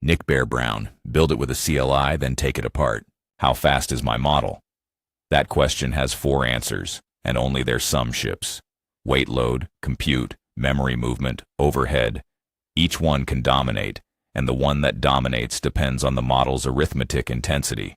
Nik Bear Brown, build it with a CLI, then take it apart. How fast is my model? That question has 4 answers, and only their sum ships. Weight load, compute, memory movement, overhead. Each one can dominate, and the one that dominates depends on the model's arithmetic intensity.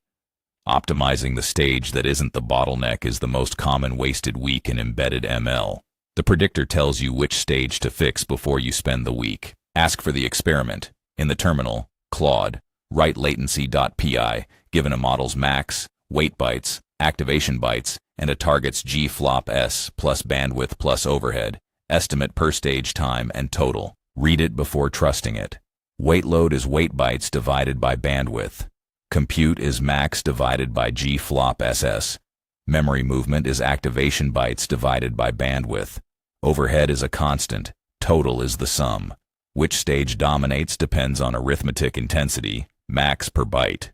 Optimizing the stage that isn't the bottleneck is the most common wasted week in embedded ML. The predictor tells you which stage to fix before you spend the week. Ask for the experiment. In the terminal, Claude, write latency.py, given a model's max, wait bytes, activation bytes, and a target's G-flop S plus bandwidth plus overhead, estimate per stage time and total. Read it before trusting it. Wait load is wait bytes divided by bandwidth. Compute is max divided by G-flop SS. Memory movement is activation bytes divided by bandwidth. Overhead is a constant. Total is the sum. Which stage dominates depends on arithmetic intensity, max per byte.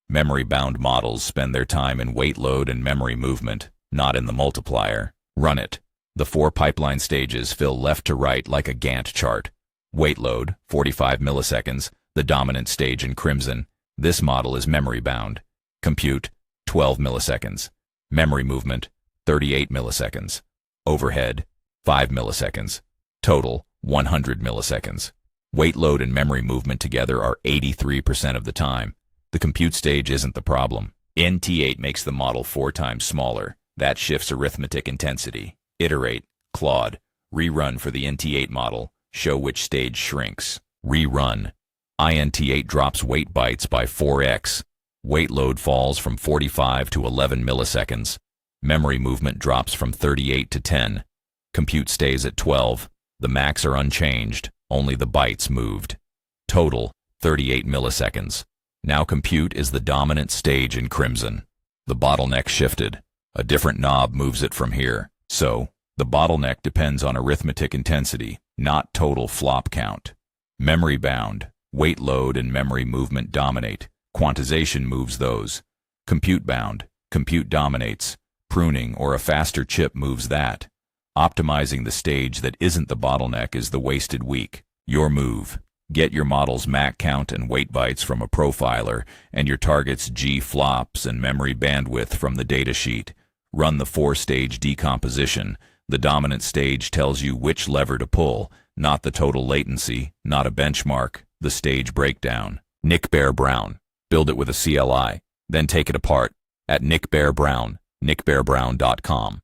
Memory-bound models spend their time in weight load and memory movement, not in the multiplier. Run it. The 4 pipeline stages fill left to right like a Gantt chart. Weight load, 45 milliseconds, the dominant stage in crimson. This model is memory-bound. Compute, 12 milliseconds. Memory movement, 38 milliseconds. Overhead, 5 milliseconds. Total, 100 milliseconds. Weight load and memory movement together are 83% of the time. The compute stage isn't the problem. NT8 makes the model 4 times smaller. That shifts arithmetic intensity. Iterate, Claude, rerun for the NT8 model, show which stage shrinks. Rerun. INT8 drops weight bytes by 4x. Weight load falls from 45 to 11 milliseconds. Memory movement drops from 38 to 10. Compute stays at 12. The max are unchanged, only the bytes moved. Total, 38 milliseconds. Now compute is the dominant stage in crimson. The bottleneck shifted. A different knob moves it from here. So, the bottleneck depends on arithmetic intensity, not total flop count. Memory bound, weight load and memory movement dominate. Quantization moves those. Compute bound, compute dominates. Pruning or a faster chip moves that. Optimizing the stage that isn't the bottleneck is the wasted week. Your move. Get your model's MAC count and weight bytes from a profiler, and your target's G-flops and memory bandwidth from the datasheet. Run the 4-stage decomposition. The dominant stage tells you which lever to pull, not the total latency, not a benchmark, the stage breakdown. Nik Bear Brown. Build it with a CLI, then take it apart. At Nik Bear Brown, nikbearbrown.com.